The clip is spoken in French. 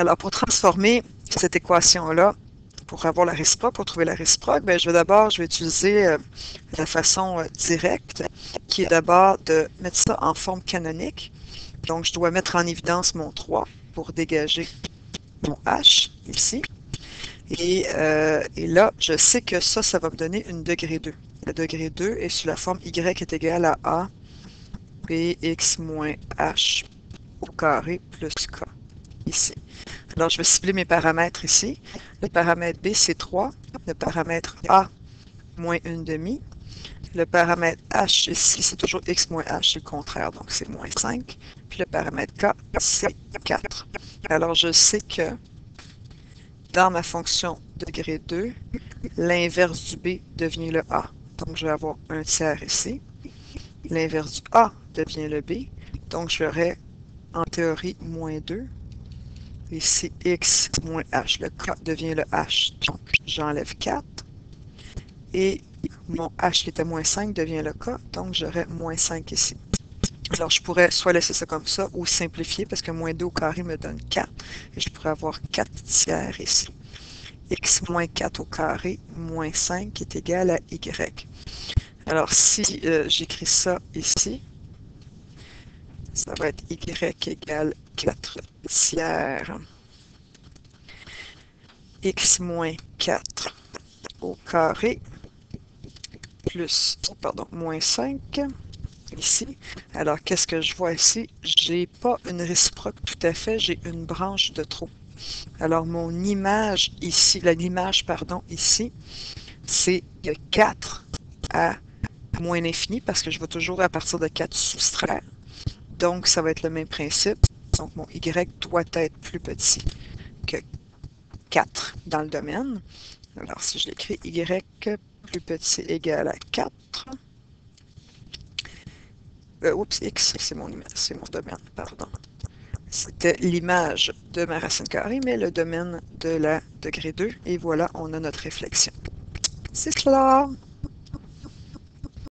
Alors, pour transformer cette équation-là, pour avoir la réciproque, pour trouver la réciproque, ben, je vais utiliser la façon directe, qui est d'abord de mettre ça en forme canonique. Donc, je dois mettre en évidence mon 3 pour dégager mon H, ici. Et là, je sais que ça va me donner une degré 2. Le degré 2 est sous la forme y est égal à a bx moins h au carré plus k, ici. Alors, je vais cibler mes paramètres ici. Le paramètre B, c'est 3. Le paramètre A, moins 1 demi. Le paramètre H, ici, c'est toujours x moins h, c'est le contraire, donc c'est moins 5. Puis le paramètre K, c'est 4. Alors, je sais que dans ma fonction degré 2, l'inverse du B devient le A. Donc, je vais avoir un tiers ici. L'inverse du A devient le B. Donc, j'aurai, en théorie, moins 2. Ici, x moins h. Le K devient le h. Donc, j'enlève 4. Et mon h qui était moins 5 devient le K. Donc, j'aurai moins 5 ici. Alors, je pourrais soit laisser ça comme ça ou simplifier parce que moins 2 au carré me donne 4. Et je pourrais avoir 4 tiers ici. X moins 4 au carré moins 5 est égal à y. Alors, si j'écris ça ici, ça va être y égale 4 tiers. X moins 4 au carré plus, pardon, moins 5 ici. Alors, qu'est-ce que je vois ici? J'ai pas une réciproque tout à fait, j'ai une branche de trop. Alors, mon image ici, l'image, pardon, ici, c'est 4 à moins l'infini parce que je vais toujours à partir de 4 soustraire. Donc, ça va être le même principe. Donc, mon y doit être plus petit que 4 dans le domaine. Alors, si je l'écris y plus petit égal à 4, oups, x, c'est mon domaine, pardon. C'était l'image de ma racine carrée, mais le domaine de la degré 2. Et voilà, on a notre réflexion. C'est cela!